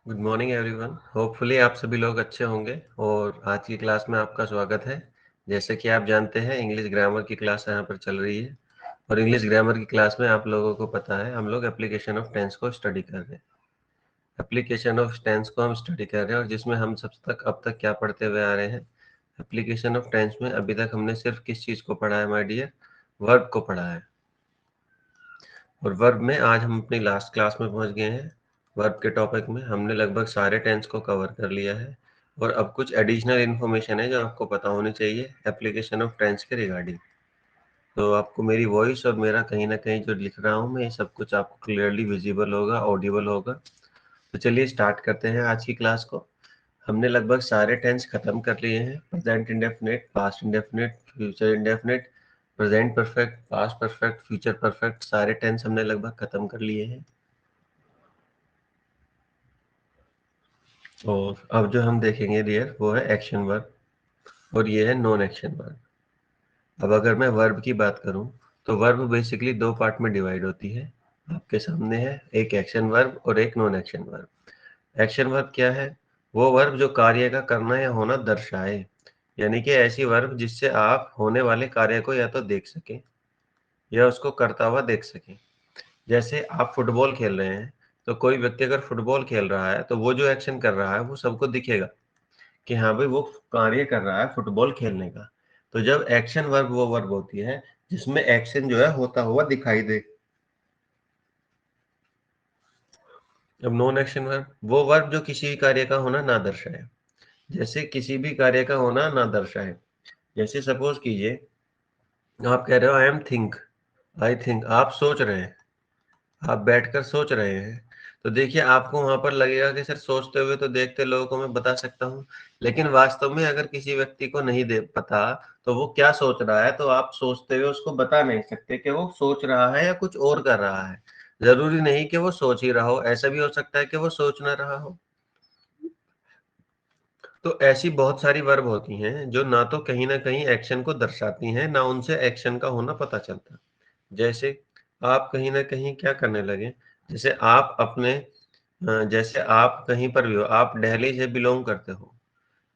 Good morning everyone. Hopefully आप सभी लोग अच्छे होंगे और आज की क्लास में आपका स्वागत है। जैसे कि आप जानते हैं इंग्लिश ग्रामर की क्लास यहाँ पर चल रही है और इंग्लिश ग्रामर की क्लास में आप लोगों को पता है हम लोग एप्लीकेशन ऑफ टेंस को स्टडी कर रहे हैं। एप्लीकेशन ऑफ टेंस को हम स्टडी कर रहे हैं और जिसमें हम अब तक क्या पढ़ते हुए आ रहे हैं। एप्लीकेशन ऑफ टेंस में अभी तक हमने सिर्फ किस चीज़ को पढ़ा है माय डियर? वर्ब को पढ़ा है। और वर्ब में आज हम अपनी लास्ट क्लास में पहुंच गए हैं। वर्ब के टॉपिक में हमने लगभग सारे टेंस को कवर कर लिया है और अब कुछ एडिशनल इन्फॉर्मेशन है जो आपको पता होनी चाहिए एप्लीकेशन ऑफ टेंस के रिगार्डिंग। तो आपको मेरी वॉइस और मेरा कहीं ना कहीं जो लिख रहा हूँ मैं ये सब कुछ आपको क्लियरली विजिबल होगा, ऑडिबल होगा। तो चलिए स्टार्ट करते हैं आज की क्लास को। हमने लगभग सारे टेंस खत्म कर लिए हैं। Present indefinite, past indefinite, future indefinite, present perfect, past perfect, future perfect, सारे टेंस हमने लगभग खत्म कर लिए हैं। और अब जो हम देखेंगे डियर वो है एक्शन वर्ब और ये है नॉन एक्शन वर्ब। अब अगर मैं वर्ब की बात करूं तो वर्ब बेसिकली दो पार्ट में डिवाइड होती है। आपके सामने है एक एक्शन वर्ब और एक non action verb. Action verb क्या है? वो वर्ब जो कार्य का करना या होना दर्शाए, यानी कि ऐसी वर्ब जिससे आप होने वाले कार्य को या तो देख सकें या उसको करता हुआ देख सकें। जैसे आप फुटबॉल खेल रहे हैं तो कोई व्यक्ति अगर फुटबॉल खेल रहा है तो वो जो एक्शन कर रहा है वो सबको दिखेगा कि हाँ भाई वो कार्य कर रहा है फुटबॉल खेलने का। तो जब एक्शन वर्ब वो वर्ब होती है जिसमें एक्शन जो है होता हुआ दिखाई दे। अब नॉन एक्शन वर्ब वो वर्ब जो किसी भी कार्य का होना ना दर्शाए। जैसे किसी भी कार्य का होना ना दर्शाए, जैसे सपोज कीजिए आप कह रहे हो I am think, I think आप सोच रहे हैं, आप बैठकर सोच रहे हैं। तो देखिए आपको वहां पर लगेगा कि सर सोचते हुए तो देखते लोगों को मैं बता सकता हूँ, लेकिन वास्तव में अगर किसी व्यक्ति को नहीं दे पता तो वो क्या सोच रहा है तो आप सोचते हुए उसको बता नहीं सकते कि वो सोच रहा है या कुछ और कर रहा है। जरूरी नहीं कि वो सोच ही रहा हो, ऐसा भी हो सकता है कि वो सोच ना रहा हो। तो ऐसी बहुत सारी वर्ब होती हैं जो ना तो कहीं ना कहीं एक्शन को दर्शाती हैं ना उनसे एक्शन का होना पता चलता। जैसे आप कहीं ना कहीं क्या करने लगे, जैसे आप अपने जैसे आप कहीं पर भी हो, आप दिल्ली से बिलोंग करते हो,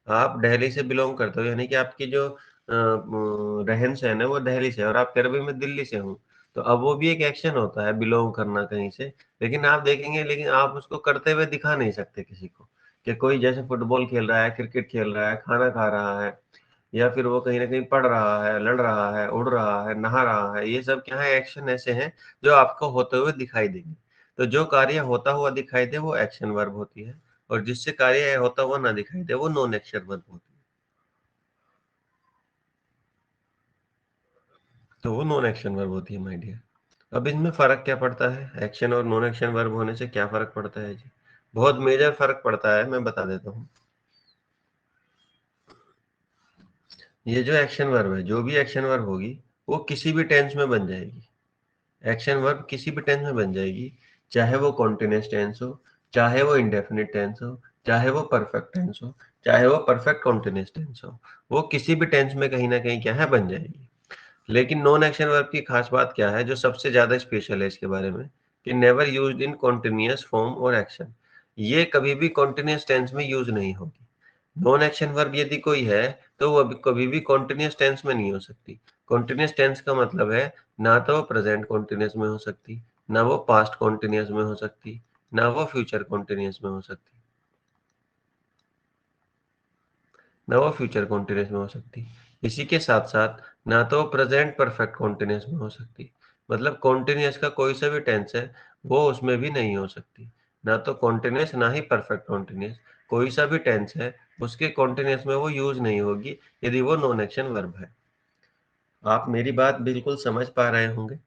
आप दिल्ली से बिलोंग करते हो यानी कि आपकी जो रहन सहन है वो दिल्ली से है और आप कह रहे हो, "भाई मैं दिल्ली से हूँ।" तो अब वो भी एक एक्शन होता है बिलोंग करना कहीं से। लेकिन आप देखेंगे, लेकिन आप उसको करते हुए दिखा नहीं सकते किसी को कि कोई जैसे फुटबॉल खेल रहा है, क्रिकेट खेल रहा है, खाना खा रहा है या फिर वो कहीं ना कहीं पढ़ रहा है, लड़ रहा है, उड़ रहा है, नहा रहा है। ये सब क्या है? एक्शन ऐसे हैं जो आपको होते हुए दिखाई देंगे। तो जो कार्य होता हुआ दिखाई दे वो एक्शन वर्ब होती है और जिससे कार्य होता हुआ ना दिखाई दे वो नॉन एक्शन वर्ब होती है। तो वो नॉन एक्शन वर्ब होती है माय डियर। अब इनमें फर्क क्या पड़ता है? एक्शन और नॉन एक्शन वर्ब होने से क्या फर्क पड़ता है जी? बहुत मेजर फर्क पड़ता है, मैं बता देता हूँ। ये जो एक्शन वर्ब है, जो भी एक्शन वर्ब होगी वो किसी भी टेंस में बन जाएगी। एक्शन वर्ब किसी भी टेंस में बन जाएगी, चाहे वो कॉन्टिन्यूअस टेंस हो, चाहे वो इंडेफिनिट टेंस हो, चाहे वो परफेक्ट टेंस हो, चाहे वो परफेक्ट कॉन्टिन्यूअस टेंस हो। वो किसी भी टेंस में कहीं ना कहीं क्या है? बन जाएगी। लेकिन नॉन एक्शन वर्ब की खास बात क्या है जो सबसे ज्यादा स्पेशल है इसके बारे में, कि never used in continuous form और एक्शन। ये कभी भी कॉन्टिन्यूअस टेंस में यूज नहीं होगी। नॉन एक्शन वर्ब यदि कोई है तो वो कभी भी कॉन्टिन्यूअस टेंस में नहीं हो सकती। कॉन्टिन्यूअस टेंस का मतलब है ना तो वो प्रेजेंट कॉन्टिन्यूअस में हो सकती, ना वो पास्ट कॉन्टिन्यूअस में हो सकती, ना वो फ्यूचर कॉन्टिन्यूअस में हो सकती, ना वो फ्यूचर कॉन्टिन्यूअस में हो सकती। इसी के साथ साथ ना तो प्रेजेंट परफेक्ट कॉन्टिन्यूअस में हो सकती, मतलब कॉन्टिन्यूअस का कोई सा भी टेंस है वो उसमें भी नहीं हो सकती। ना तो कॉन्टिन्यूअस ना ही परफेक्ट कॉन्टिन्यूअस, कोई सा भी टेंस है उसके कॉन्टिन्यूअस में वो यूज नहीं होगी यदि वो नॉन एक्शन वर्ब है। आप मेरी बात बिल्कुल समझ पा रहे होंगे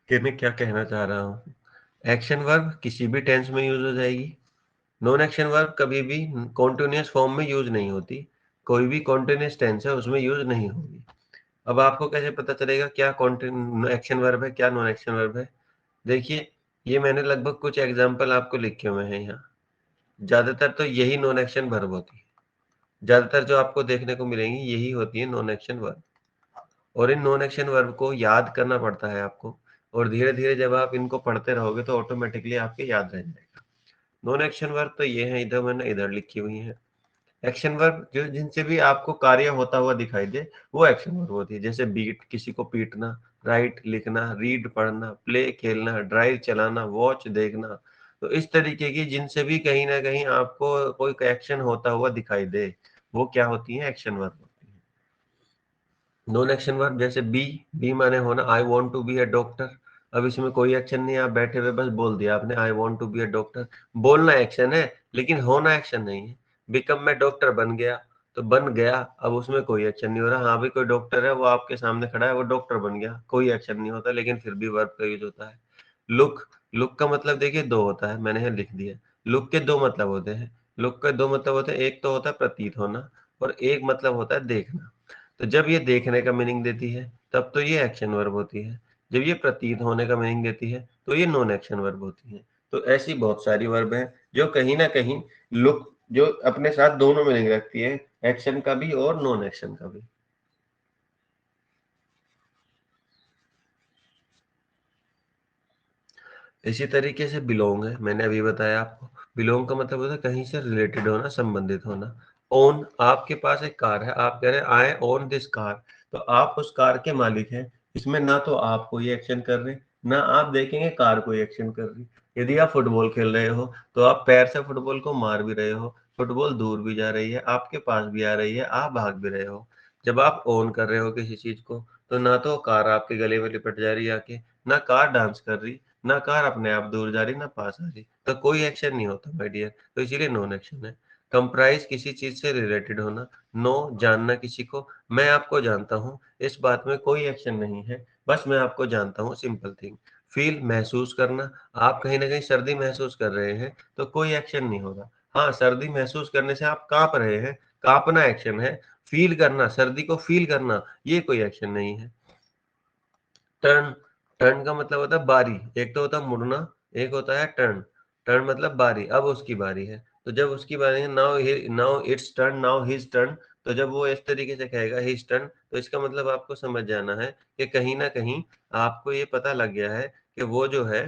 कि मैं क्या कहना चाह रहा हूँ। एक्शन वर्ब किसी भी टेंस में यूज हो जाएगी। नॉन एक्शन वर्ब कभी भी कॉन्टिन्यूअस फॉर्म में यूज नहीं होती, कोई भी कॉन्टिन्यूअस टेंस है उसमें यूज नहीं होगी। अब आपको कैसे पता चलेगा क्या एक्शन वर्ब है क्या नॉन एक्शन वर्ब है? देखिए, ये मैंने लगभग कुछ एग्जांपल आपको लिखे हुए हैं यहाँ। ज्यादातर तो यही नॉन एक्शन वर्ब होती है, ज्यादातर जो आपको देखने को मिलेंगी यही होती है नॉन एक्शन वर्ब। और इन नॉन एक्शन वर्ब को याद करना पड़ता है आपको। और धीरे-धीरे जब आप इनको पढ़ते रहोगे तो ऑटोमैटिकली आपके याद रह जाएगा। नॉन एक्शन वर्ब तो ये है, इधर मैंने इधर लिखी हुई है। एक्शन वर्ब जो जिनसे भी आपको कार्य होता हुआ दिखाई दे, वो एक्शन वर्ब होती है। जैसे बीट किसी को पीटना, राइट लिखना, रीड पढ़ना, प्ले खेलना, ड्राइव चलाना, वॉच देखना। तो इस तरीके की जिनसे भी कहीं न कहीं आपको कोई एक्शन होता हुआ दिखाई दे, वो क्या होती हैं? एक्शन वर्ब होती हैं। नॉन एक्शन वर्ब जैसे बी माने होना, I want to be a doctor. अब इसमें कोई एक्शन नहीं है, आप बैठे हुए बस बोल दिया आपने I want to be a doctor. बोलना एक्शन है, लेकिन होना एक्शन नहीं है। बिकम मैं डॉक्टर बन गया, तो बन गया, अब उसमें कोई एक्शन नहीं हो रहा। हाँ भाई कोई डॉक्टर है, वो आपके सामने खड़ा है, वो डॉक्टर बन गया, कोई एक्शन नहीं होता, लेकिन फिर भी वर्ब का यूज होता है। लुक, लुक का मतलब देखिए दो होता है, मैंने यहाँ लिख दिया। लुक के दो मतलब होते हैं। लुक के दो मतलब होते हैं, एक तो होता है प्रतीत होना और एक मतलब होता है देखना। तो जब ये देखने का मीनिंग देती है, तब तो ये एक्शन वर्ब होती है। जब ये प्रतीत होने का मीनिंग देती है, तो ये नॉन एक्शन वर्ब होती है। तो ऐसी बहुत सारी वर्ब हैं, जो कहीं न कहीं लुक जो अपने साथ दोनों मीनिंग रखती है, एक्शन का भी और नॉन एक्शन का भी। इसी तरीके से बिलोंग है, मैंने अभी बताया आपको। बिलोंग का मतलब होता है कहीं से रिलेटेड होना, संबंधित होना। ओन, आपके पास एक कार है, आप कह रहे हैं आई ओन दिस कार, तो आप उस कार के मालिक हैं। इसमें ना तो आप कोई एक्शन कर रहे, ना आप देखेंगे कार कोई एक्शन कर रही। यदि आप फुटबॉल खेल रहे हो, तो आप पैर से फुटबॉल को मार भी रहे हो, फुटबॉल दूर भी जा रही है, आपके पास भी आ रही है, आप भाग भी रहे हो। जब आप ओन कर रहे हो किसी चीज को, तो ना तो कार आपके गले में लिपट जा रही है आके, ना कार डांस कर रही, ना कार अपने आप दूर जा रही, ना पास आ रही, तो कोई एक्शन नहीं होता माय डियर, तो इसीलिए नॉन एक्शन है। कंप्राइज किसी चीज से रिलेटेड होना, नो जानना किसी को, मैं आपको जानता हूँ, इस बात में कोई एक्शन नहीं है, बस मैं आपको जानता हूँ, सिंपल थिंग। फील महसूस करना, आप कहीं ना कहीं सर्दी महसूस कर रहे हैं, तो कोई एक्शन नहीं हो रहा। हाँ, सर्दी महसूस करने से आप कांप रहे हैं, कांपना एक्शन है। फील करना, सर्दी को फील करना, ये कोई एक्शन नहीं है। टर्न, टर्न का मतलब होता है बारी। एक तो होता है मुड़ना, एक होता है टर्न। टर्न मतलब बारी, अब उसकी बारी है। तो जब उसकी बारी है, now it's turn, now his turn. तो जब वो इस तरीके से कहेगा हिज टर्न, तो इसका मतलब आपको समझ जाना है कि कहीं न कहीं आपको ये पता लग गया है कि वो जो है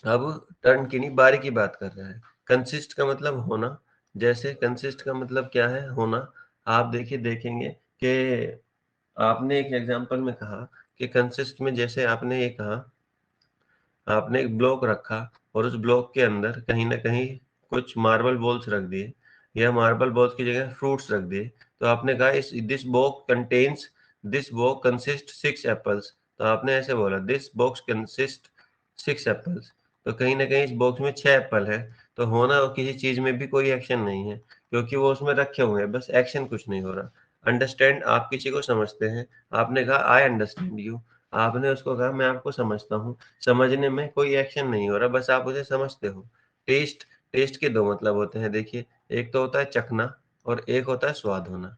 अब टर्न की नहीं बारी की बात कर रहा है। कंसिस्ट का मतलब होना, जैसे कंसिस्ट का मतलब क्या है? होना। आप देखिए देखेंगे कि आपने एक एग्जांपल में कहा कि कंसिस्ट में, जैसे आपने ये कहा, आपने एक ब्लॉक रखा और उस ब्लॉक के अंदर कहीं न कहीं कुछ मार्बल बॉल्स रख दिए, या मार्बल बॉल्स की जगह फ्रूट्स रख दिए। तो आपने कहा इस दिस बॉक्स कंसिस्ट 6 एपल्स। तो आपने ऐसे बोला दिस बॉक्स कंसिस्ट 6 एपल्स। तो कहीं न कहीं इस बॉक्स में 6 एप्पल है। तो होना किसी चीज़ में भी कोई एक्शन नहीं है, क्योंकि वो उसमें रखे हुए हैं, बस एक्शन कुछ नहीं हो रहा। अंडरस्टैंड, आप किसी को समझते हैं। आपने कहा आई अंडरस्टैंड यू। आपने उसको कहा मैं आपको समझता हूँ। समझने में कोई एक्शन नहीं हो रहा, बस आप उसे समझते हो। टेस्ट, टेस्ट के 2 मतलब होते हैं देखिए, एक तो होता है चखना और एक होता है स्वाद होना।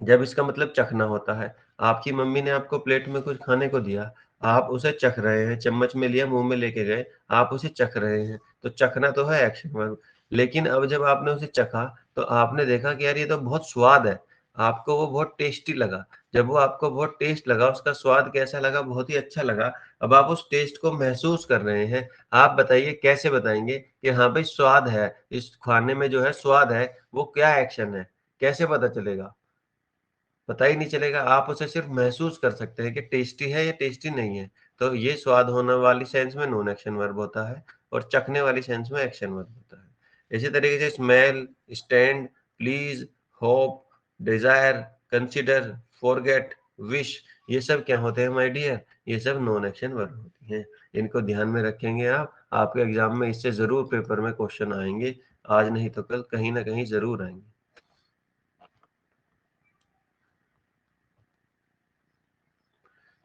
जब इसका मतलब चखना होता है, आपकी मम्मी ने आपको प्लेट में कुछ खाने को दिया, आप उसे चख रहे हैं, चम्मच में लिया, मुँह में लेके गए, आप उसे चख रहे हैं, तो चखना तो है एक्शन वर्ब। लेकिन अब जब आपने उसे चखा, तो आपने देखा कि यार ये तो बहुत स्वाद है, आपको वो बहुत टेस्टी लगा। जब वो आपको बहुत टेस्ट लगा, उसका स्वाद कैसा लगा? बहुत ही अच्छा लगा। अब आप उस टेस्ट को महसूस कर रहे हैं। आप बताइए कैसे बताएँगे कि हाँ भाई स्वाद है, इस खाने में जो है स्वाद है, वो क्या एक्शन है? कैसे पता चलेगा? पता ही नहीं चलेगा, आप उसे सिर्फ़ महसूस कर सकते हैं कि टेस्टी है या टेस्टी नहीं है। तो ये स्वाद होने वाली सेंस में नॉन एक्शन वर्ब होता है और चखने वाली सेंस में एक्शन वर्ब होता है। इसी तरीके से smell, stand, please, hope, desire, consider, forget, wish, ये सब क्या होते हैं माय डियर? ये सब नॉन एक्शन वर्ब होती हैं। इनको ध्यान में रखेंगे आप, आपके एग्ज़ाम में इससे ज़रूर पेपर में क्वेश्चन आएँगे। आज नहीं तो कल कहीं न कहीं ज़रूर आएँगे।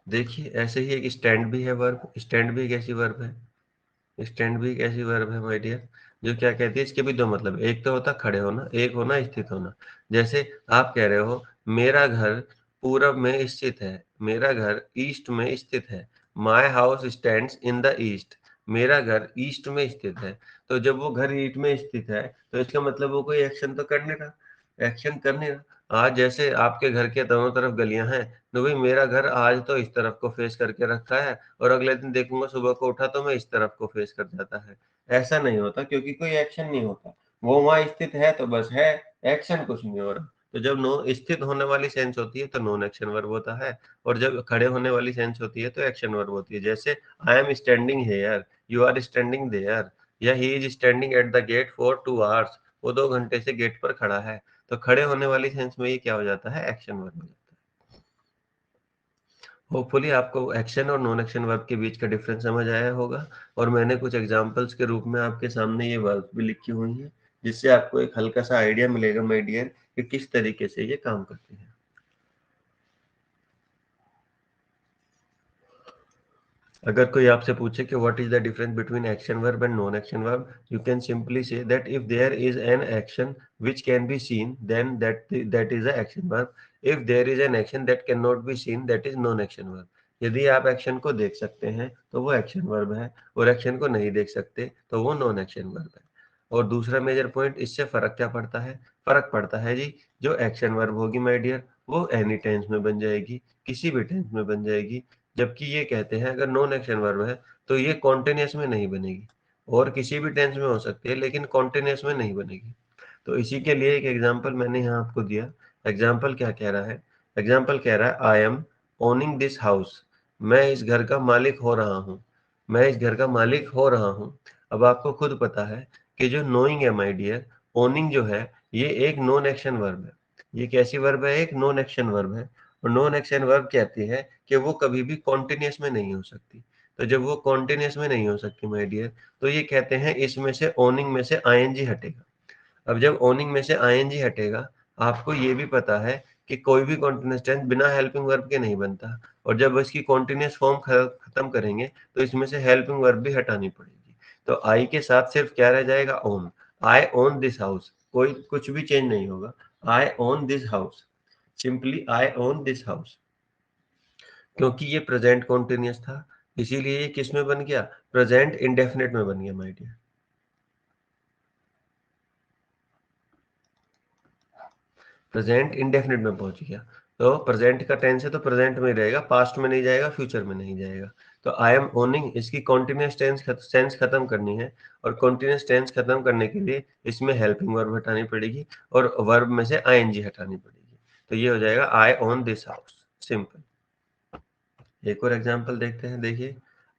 देखिए, ऐसे ही एक स्टैंड भी है वर्ब, स्टैंड भी एक ऐसी वर्ब है। स्टैंड भी एक ऐसी वर्ब है माय डियर, जो क्या कहती है, इसके भी 2 मतलब है, एक तो होता है खड़े होना, एक होना स्थित होना। जैसे आप कह रहे हो मेरा घर पूरब में स्थित है, मेरा घर ईस्ट में स्थित है। My house stands in the east. मेरा घर ईस्ट में स्थित है। तो जब वो घर ईस्ट में स्थित है, तो इसका मतलब वो कोई एक्शन तो कर नहीं रहा, एक्शन कर नहीं रहा। आज जैसे आपके घर के दोनों तरफ गलियां हैं, तो भाई मेरा घर आज तो इस तरफ को फेस करके रखा है और अगले दिन देखूंगा सुबह को उठा तो मैं इस तरफ को फेस कर जाता है। ऐसा नहीं होता क्योंकि कोई एक्शन नहीं होता। वो वहां स्थित है तो बस है, एक्शन कुछ नहीं हो रहा। तो जब नो स्थित होने वाली सेंस होती है तो नॉन एक्शन वर्ब होता है, और जब खड़े होने वाली सेंस होती है तो एक्शन वर्ब होती है। जैसे I am standing here, you are standing there, या he is standing at the gate for 2 hours, वो 2 घंटे से गेट पर खड़ा है। तो खड़े होने वाली सेंस में ये क्या हो जाता है, एक्शन वर्ब हो जाता है। होपफुली आपको एक्शन और नॉन एक्शन वर्ब के बीच का डिफरेंस समझ आया होगा, और मैंने कुछ एग्जांपल्स के रूप में आपके सामने ये वर्ब भी लिखी हुई हैं, जिससे आपको एक हल्का सा आइडिया मिलेगा माय डियर कि किस तरीके से ये काम करती है। अगर कोई आपसे पूछे कि what is the difference between action verb and non action verb, you can simply say that if there is an action which can be seen, then that is a action verb. If there is an action that cannot be seen, that is non action verb. यदि आप action को देख सकते हैं तो वो action verb है, और एक्शन को नहीं देख सकते तो वो नॉन एक्शन वर्ब है। और दूसरा मेजर पॉइंट, इससे फर्क क्या पड़ता है? फर्क पड़ता है जी, जो एक्शन वर्ब होगी माय डियर, वो एनी टेंस में बन जाएगी, किसी भी टेंस में बन जाएगी। जबकि ये कहते हैं अगर नॉन एक्शन वर्ब है तो ये कॉन्टिन्यूअस में नहीं बनेगी, और किसी भी टेंस में हो सकती है लेकिन कॉन्टिन्यूअस में नहीं बनेगी। तो इसी के लिए एक एग्जाम्पल मैंने यहाँ आपको दिया। एग्जाम्पल क्या कह रहा है? एग्जाम्पल कह रहा है I am owning this house, मैं इस घर का मालिक हो रहा हूँ, मैं इस घर का मालिक हो रहा हूँ। अब आपको खुद पता है कि जो नोइंग है माय डियर, ओनिंग जो है ये एक नॉन एक्शन वर्ब है। ये कैसी वर्ब है? एक नॉन एक्शन वर्ब है। और नॉन एक्शन वर्ब कहती है कि वो कभी भी कॉन्टिन्यूअस में नहीं हो सकती। तो जब वो कॉन्टिन्यूअस में नहीं हो सकती माय डियर, तो ये कहते हैं इसमें से ओनिंग में से आईएनजी हटेगा। अब जब ओनिंग में से आईएनजी हटेगा, आपको ये भी पता है कि कोई भी कॉन्टिन्यूअस टेंस बिना हेल्पिंग वर्ब के नहीं बनता, और जब इसकी कॉन्टिन्यूअस फॉर्म खत्म करेंगे तो इसमें से हेल्पिंग वर्ब भी हटानी पड़ेगी। तो आई के साथ सिर्फ क्या रह जाएगा? Own. I own this house, कोई कुछ भी चेंज नहीं होगा। I own this house, simply I own this house. क्योंकि ये प्रेजेंट कॉन्टिन्यूअस था, इसीलिए ये किस में बन गया? प्रेजेंट इंडेफिनिट में बन गया माय डियर। प्रेजेंट इंडेफिनिट में पहुंच गया। तो प्रेजेंट का टेंस है तो प्रेजेंट में ही रहेगा, पास्ट में नहीं जाएगा, फ्यूचर में नहीं जाएगा। तो आई एम ओनिंग, इसकी कॉन्टिन्यूअस टेंस खत्म करनी है, और कॉन्टिन्यूअस टेंस खत्म करने के लिए इसमें हेल्पिंग वर्ब हटानी पड़ेगी, और वर्ब में से आईएनजी हटानी पड़ेगी। तो ये हो जाएगा आई ओन दिस हाउस, सिंपल। एक और एग्जांपल देखते हैं, देखिए।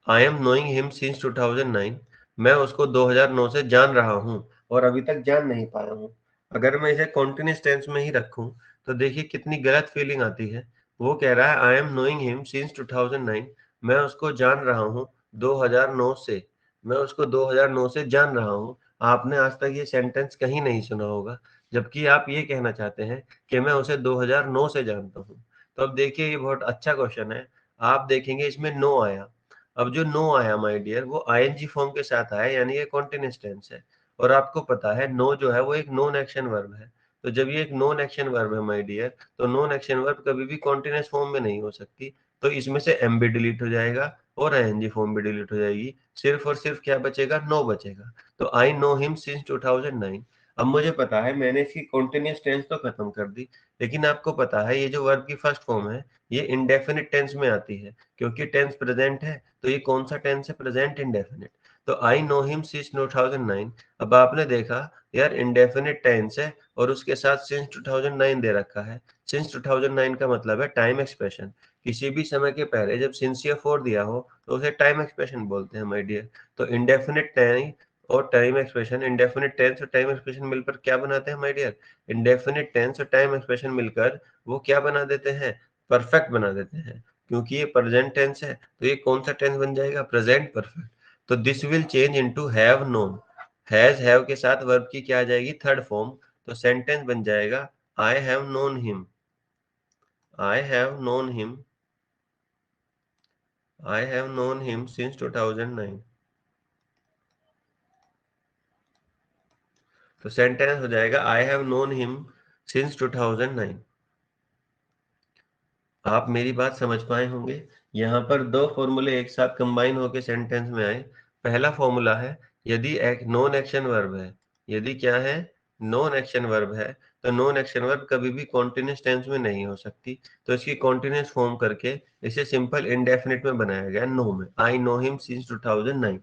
I am knowing him since 2009, मैं उसको 2009 से जान रहा हूँ और अभी तक जान नहीं पाया हूँ। अगर मैं इसे कॉन्टिन्यूअस टेंस में ही रखूं तो देखिए कितनी गलत फीलिंग आती है। वो कह रहा है I am knowing him since 2009, मैं उसको जान रहा हूँ 2009 से, मैं उसको 2009 से जान रहा हूँ। आपने आज तक ये सेंटेंस कहीं नहीं सुना होगा, जबकि आप ये कहना चाहते हैं कि मैं उसे 2009 से जानता हूँ। तो अब देखिए ये बहुत अच्छा क्वेश्चन है। आप देखेंगे इसमें नो आया। अब जो नो आया माय डियर, वो आईएनजी फॉर्म के साथ आया, यानी ये कॉन्टिन्यूअस टेंस है। और आपको पता है नो जो है वो एक नॉन एक्शन वर्ब है। तो जब ये एक नॉन एक्शन वर्ब है माय डियर, तो नॉन एक्शन वर्ब कभी भी कॉन्टिन्यूअस फॉर्म में नहीं हो सकती। तो इसमें से एम भी डिलीट हो जाएगा और आईएनजी फॉर्म भी डिलीट हो जाएगी। सिर्फ और सिर्फ क्या बचेगा? नो बचेगा। तो आई नो हिम सिंस 2009। अब मुझे पता है मैंने इसकी कॉन्टिन्यूअस टेंस तो खत्म कर दी, लेकिन आपको पता है ये जो वर्ब की फर्स्ट फॉर्म है ये इंडेफिनिट टेंस में आती है, क्योंकि टेंस प्रेजेंट है। तो ये कौन सा टेंस है? Present indefinite. तो आई नो हिम सिंस 2009। अब आपने देखा यार इंडेफिनिट टेंस है और उसके साथ सिंस 2009 दे रखा है। सिंस 2009 का मतलब है टाइम एक्सप्रेशन। किसी भी समय के पहले जब सिंस या फॉर दिया हो तो उसे टाइम एक्सप्रेशन बोलते हैं माय डियर। तो इंडेफिनिट टाइम और टाइम एक्सप्रेशन, इंडेफिनिट टेंस और टाइम एक्सप्रेशन मिलकर क्या बनाते हैं माय डियर? इंडेफिनिट टेंस और टाइम एक्सप्रेशन मिलकर वो क्या बना देते हैं? परफेक्ट बना देते हैं। क्योंकि ये प्रेजेंट टेंस है तो ये कौन सा टेंस बन जाएगा? Present perfect. तो this will change into have known. Has have के साथ वर्ब की क्या आ जाएगी? Third form. तो सेंटेंस बन जाएगा I have known him, I have known him, I have known him since 2009। तो सेंटेंस हो जाएगा I have known him since 2009। आप मेरी बात समझ पाए होंगे। यहाँ पर दो फॉर्मूले एक साथ कंबाइन होकर सेंटेंस में आए। पहला फॉर्मूला है, यदि एक नॉन एक्शन वर्ब है, यदि क्या है? नॉन एक्शन वर्ब है, तो नॉन एक्शन वर्ब कभी भी कॉन्टिन्यूस टेंस में नहीं हो सकती, तो इसकी कॉन्टिन्यूस फॉर्म करके इसे सिंपल इंडेफिनिट में बनाया गया, नो में। I know him since 2009।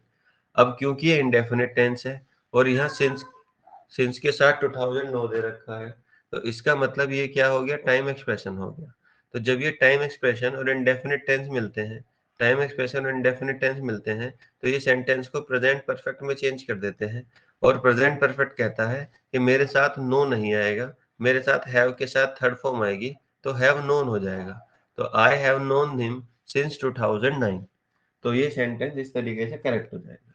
अब क्योंकि ये इंडेफिनिट टेंस है और यहाँ सिंस के साथ 2009 दे रखा है, तो इसका मतलब ये क्या हो गया, टाइम एक्सप्रेशन हो गया। तो जब ये टाइम एक्सप्रेशन और इंडेफिनिट टेंस मिलते हैं, टाइम एक्सप्रेशन और इंडेफिनिट टेंस मिलते हैं, तो ये सेंटेंस को प्रेजेंट परफेक्ट में चेंज कर देते हैं। और प्रेजेंट परफेक्ट कहता है कि मेरे साथ नो नहीं आएगा, मेरे साथ हैव के साथ थर्ड फॉर्म आएगी, तो हैव नोन हो जाएगा। तो I have known him since 2009। तो ये सेंटेंस इस तरीके से करेक्ट हो जाएगा।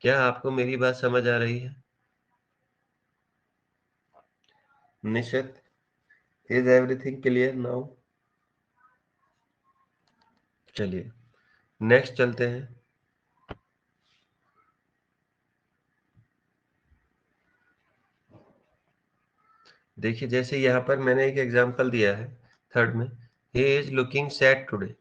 क्या आपको मेरी बात समझ आ रही है? निशित, इज एवरीथिंग क्लियर नाउ? चलिए नेक्स्ट चलते हैं। देखिए जैसे यहाँ पर मैंने एक एग्जांपल दिया है थर्ड में, he is looking sad today,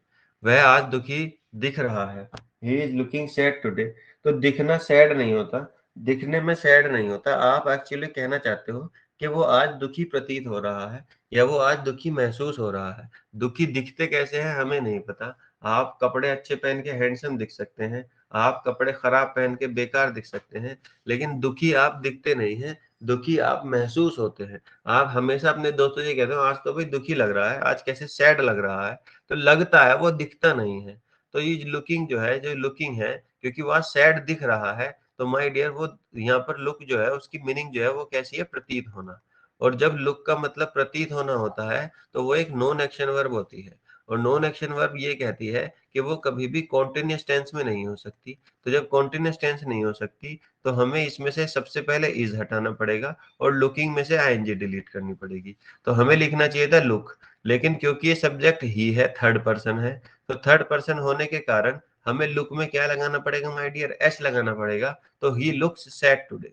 वह आज दुखी दिख रहा है। He is looking sad today, तो दिखना सैड नहीं होता, दिखने में सैड नहीं होता, आप एक्चुअली कहना चाहते हो कि वो आज दुखी प्रतीत हो रहा है या वो आज दुखी महसूस हो रहा है। दुखी दिखते कैसे हैं हमें नहीं पता। आप कपड़े अच्छे पहन के हैंडसम दिख सकते हैं, आप कपड़े खराब पहन के बेकार दिख सकते हैं, लेकिन दुखी आप दिखते नहीं हैं, दुखी आप महसूस होते हैं। आप हमेशा अपने दोस्तों से कहते हो आज तो भाई दुखी लग रहा है, आज कैसे सैड लग रहा है, तो लगता है, वो दिखता नहीं है। तो ये लुकिंग जो है, जो लुकिंग है, क्योंकि वह सैड दिख रहा है, तो माय डियर वो यहाँ पर लुक जो है उसकी मीनिंग जो है वो कैसी है, प्रतीत होना। और जब लुक का मतलब प्रतीत होना होता है तो वो एक नॉन एक्शन वर्ब होती है। और नॉन एक्शन वर्ब ये कहती है कि वो कभी भी कॉन्टिन्यूअस टेंस में नहीं हो सकती। तो जब कॉन्टिन्यूअस टेंस नहीं हो सकती तो हमें इसमें से सबसे पहले इज हटाना पड़ेगा और लुकिंग में से आईएनजी डिलीट करनी पड़ेगी। तो हमें लिखना चाहिए था लुक, लेकिन क्योंकि ये सब्जेक्ट ही है, थर्ड पर्सन है, तो थर्ड पर्सन होने के कारण हमें लुक में क्या लगाना पड़ेगा माय डियर, एस लगाना पड़ेगा। तो ही लुक्स सैड टुडे,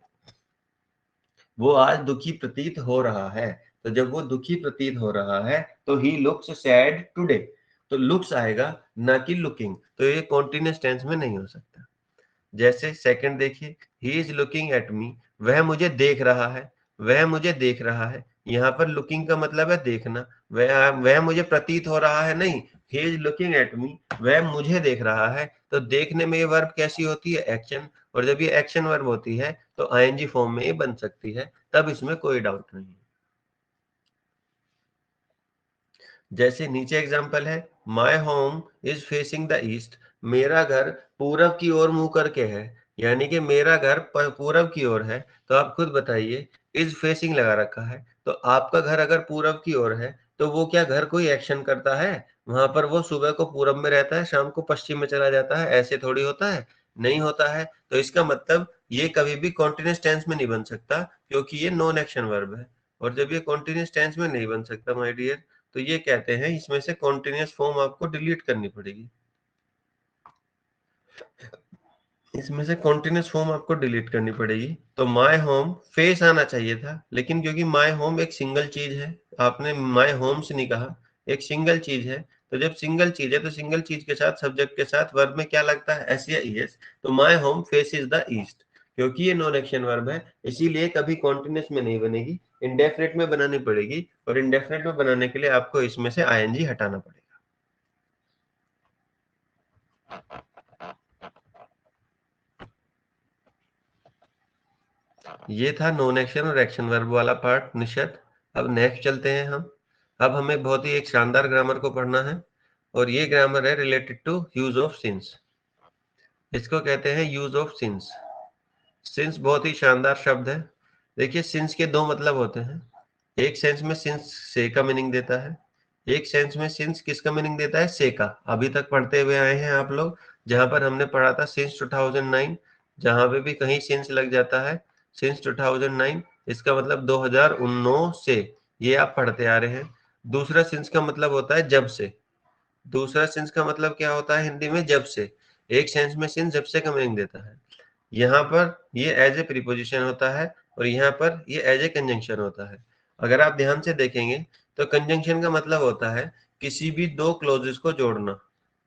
वो आज दुखी प्रतीत हो रहा है। तो जब वो दुखी प्रतीत हो रहा है तो ही लुक्स सैड टुडे, तो लुक्स आएगा ना कि लुकिंग, तो ये कॉन्टिन्यूअस टेंस में नहीं हो सकता। जैसे सेकंड देखिए, he is looking at me, वह मुझे देख रहा है, वह मुझे देख रहा है। यहाँ पर लुकिंग का मतलब है देखना, वह मुझे प्रतीत हो रहा है नहीं, he is looking at me, वह मुझे देख रहा है। तो देखने में ये वर्ब कैसी होती है, एक्शन, और जब ये एक्शन वर्ब होती है तो आईएनजी फॉर्म में ये बन सकती है, तब इसमें कोई डाउट नहीं। जैसे नीचे एग्जांपल है, my home is facing the east, मेरा घर पूरब की ओर मुंह करके है, यानी कि मेरा घर पूरब की ओर है। तो आप खुद बताइए, इज फेसिंग लगा रखा है, तो आपका घर अगर पूरब की ओर है तो वो क्या घर कोई एक्शन करता है? वहां पर वो सुबह को पूरब में रहता है, शाम को पश्चिम में चला जाता है, ऐसे थोड़ी होता है, नहीं होता है। तो इसका मतलब ये कभी भी कॉन्टिन्यूस टेंस में नहीं बन सकता, क्योंकि ये नॉन एक्शन वर्ब है। और जब ये कॉन्टिन्यूस टेंस में नहीं बन सकता माय डियर, तो ये कहते हैं इसमें से कॉन्टिन्यूअस फॉर्म आपको डिलीट करनी पड़ेगी, इसमें से कॉन्टिन्यूअस फॉर्म आपको डिलीट करनी पड़ेगी। तो माय होम फेस आना चाहिए था, लेकिन क्योंकि माय होम एक सिंगल चीज है, आपने माय होम्स नहीं कहा, एक सिंगल चीज है। तो जब सिंगल चीज है तो सिंगल चीज के साथ सब्जेक्ट के साथ वर्ब में क्या लगता है, एस या ईएस। तो my home faces the east, क्योंकि ये नॉन एक्शन वर्ब है इसीलिए कभी कॉन्टिन्यूअस में नहीं बनेगी, इंडेफिनिट में बनानी पड़ेगी। और इंडेफिनिट में बनाने के लिए आपको इसमें से आईएनजी हटाना पड़ेगा। ये था नॉन एक्शन और एक्शन वर्ब वाला पार्ट निषद। अब नेक्स्ट चलते हैं हम। अब हमें बहुत ही एक शानदार ग्रामर को पढ़ना है, और ये ग्रामर है related to use of since. इसको कहते हैं यूज ऑफ सिंस। सिंस बहुत ही शानदार शब्द है। देखिए सिंस के दो मतलब होते हैं, एक सेंस में सिंस से का मीनिंग देता है, एक सेंस में सिंस किसका मीनिंग देता है, से का। अभी तक पढ़ते हुए आए हैं आप लोग, जहां पर हमने पढ़ा था सिंस 2009, जहां पे भी कहीं सिंस लग जाता है, सिंस 2009 इसका मतलब 2019 से, ये आप पढ़ते आ रहे हैं। दूसरा सिंस का मतलब होता है जब से, दूसरा सेंस का मतलब क्या होता है हिंदी में, जब से। एक सेंस में सिंस जब से का मीनिंग देता है, यहाँ पर ये एज ए प्रीपोजिशन होता है और यहाँ पर ये एज ए कंजंक्शन होता है। अगर आप ध्यान से देखेंगे तो कंजंक्शन का मतलब होता है किसी भी दो क्लोजेस को जोड़ना,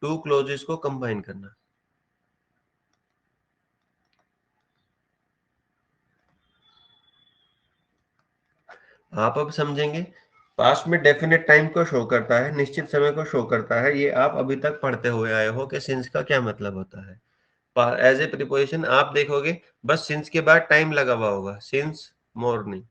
टू क्लोजेस को कंबाइन करना। आप अब समझेंगे। पास्ट में डेफिनेट टाइम को शो करता है, निश्चित समय को शो करता है। ये आप अभी तक पढ़ते हुए आए हो कि सिंस का क्या मतलब होता है। एज ए प्रीपोजिशन आप देखोगे बस सिंस के बाद टाइम लगा हुआ होगा, सिंस मॉर्निंग,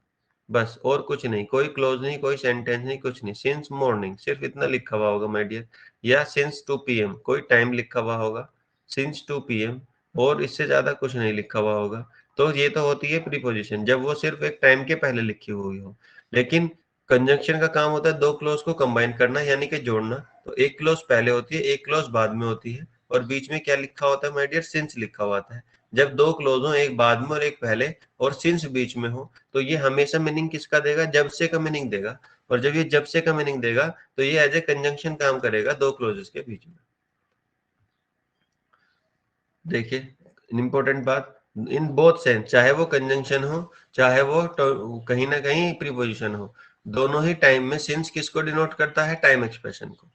बस और कुछ नहीं, कोई क्लोज नहीं, कोई सेंटेंस नहीं, कुछ नहीं, सिंस मॉर्निंग सिर्फ इतना लिखा हुआ होगा माय डियर। या सिंस 2 पीएम कोई टाइम लिखा हुआ होगा, सिंस 2 पीएम, और इससे ज्यादा कुछ नहीं लिखा हुआ होगा। तो ये तो होती है प्रीपोजिशन, जब वो सिर्फ एक टाइम के पहले लिखी हुई हो। लेकिन कंजंक्शन का काम होता है दो क्लोज को कंबाइन करना, यानी कि जोड़ना। तो एक क्लोज पहले होती है, एक क्लोज बाद में होती है, और बीच में क्या लिखा होता है माय डियर, सिंस लिखा हुआ आता है। जब दो क्लोज हो, एक बाद में और एक पहले, और सिंस बीच में हो, तो ये हमेशा मीनिंग किसका देगा, जब से का मीनिंग देगा। और जब ये जब से का मीनिंग देगा तो ये एज ए कंजंक्शन काम करेगा दो क्लोजेस के बीच में। देखिए इंपॉर्टेंट बात, इन बोथ सेंस, चाहे वो कंजंक्शन हो, चाहे वो कहीं ना कहीं प्रीपोजिशन हो, दोनों ही टाइम में सिंस किसको डिनोट करता है, टाइम एक्सप्रेशन को।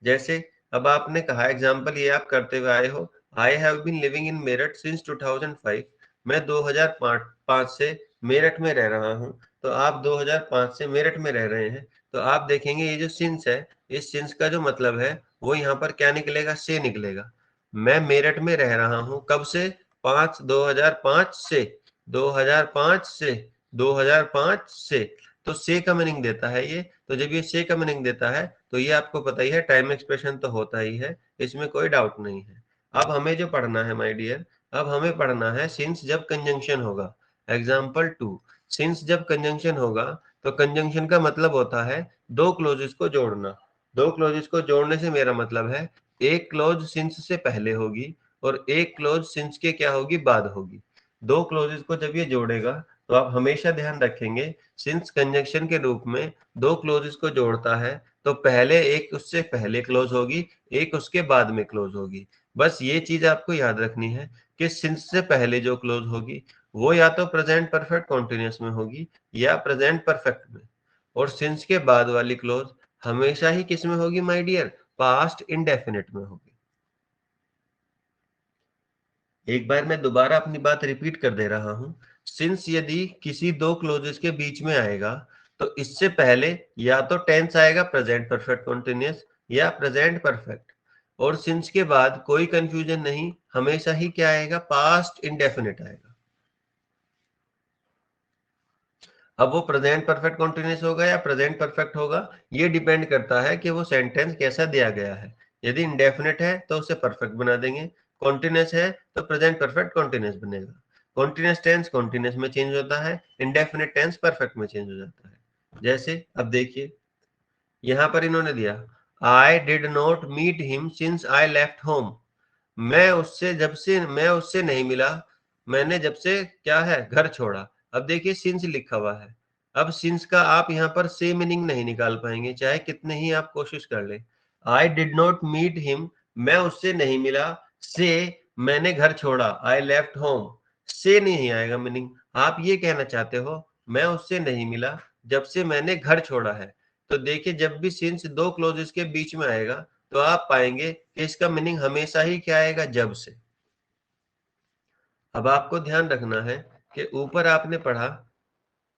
जैसे अब आपने कहा एग्जांपल ये आप करते हुए आए हो, I have been living in Meerut since 2005, मैं 2005 से मेरठ में रह रहा हूँ। तो आप 2005 से मेरठ में रह रहे हैं, तो आप देखेंगे ये जो सिंस है, इस सिंस का जो मतलब है वो यहाँ पर क्या निकलेगा, से निकलेगा। मैं मेरठ में रह रहा हूँ कब से, 2005 से, 2005 से, 2005 से। तो से का मीनिंग देता है ये। तो जब ये से का मीनिंग देता है तो ये आपको पता ही है टाइम एक्सप्रेशन तो होता ही है, इसमें कोई डाउट नहीं है। अब हमें जो पढ़ना है माय डियर, अब हमें पढ़ना है सिंस जब कंजंक्शन होगा। एग्जाम्पल 2, सिंस जब कंजंक्शन होगा तो कंजंक्शन का मतलब होता है दो क्लोजेस को जोड़ना। दो क्लोजेस को जोड़ने से मेरा मतलब है एक क्लोज सिंस से पहले होगी और एक क्लोज सिंस के क्या होगी, बाद होगी। दो क्लोजेस को जब ये जोड़ेगा तो आप हमेशा ध्यान रखेंगे, सिंस कंजंक्शन के रूप में दो क्लोजेस को जोड़ता है तो पहले एक उससे पहले क्लोज होगी, एक उसके बाद में क्लोज होगी। बस ये चीज आपको याद रखनी है कि सिंस से पहले जो क्लोज होगी वो या तो प्रेजेंट परफेक्ट कॉन्टिन्यूअस में होगी या प्रेजेंट परफेक्ट में, और सिंस के बाद वाली क्लोज हमेशा ही किस में होगी माय डियर, पास्ट इंडेफिनिट में होगी। एक बार मैं दोबारा अपनी बात रिपीट कर दे रहा हूं, सिंस यदि किसी दो क्लोजेस के बीच में आएगा तो इससे पहले या तो टेंस आएगा प्रेजेंट परफेक्ट कॉन्टिन्यूअस या प्रेजेंट परफेक्ट, और सिंस के बाद कोई कंफ्यूजन नहीं, हमेशा ही क्या आएगा, पास्ट इंडेफिनिट आएगा। अब वो प्रेजेंट परफेक्ट कॉन्टिन्यूअस होगा या प्रेजेंट परफेक्ट होगा, ये डिपेंड करता है कि वो सेंटेंस कैसा दिया गया है। यदि इंडेफिनिट है तो उसे परफेक्ट बना देंगे, कॉन्टिन्यूअस है तो प्रेजेंट परफेक्ट कॉन्टिन्यूअस बनेगा। कॉन्टिन्यूअस टेंस कॉन्टिन्यूअस में चेंज होता है, इंडेफिनिट टेंस परफेक्ट में चेंज हो जाता है। जैसे अब देखिए यहाँ पर इन्होंने दिया, I did not meet him since I left home, मैं उससे नहीं मिला, मैंने जब से क्या है, घर छोड़ा। अब देखिए सिंस लिखा हुआ है, अब सिंस का आप यहाँ पर से मीनिंग नहीं निकाल पाएंगे चाहे कितने ही आप कोशिश कर ले। I did not meet him, मैं उससे नहीं मिला, से मैंने घर छोड़ा, आई लेफ्ट होम, से नहीं आएगा मीनिंग। आप ये कहना चाहते हो मैं उससे नहीं मिला जब से मैंने घर छोड़ा है। तो देखिए जब भी सिंस दो क्लोजेस के बीच में आएगा तो आप पाएंगे कि इसका मीनिंग हमेशा ही क्या आएगा, जब से। अब आपको ध्यान रखना है कि ऊपर आपने पढ़ा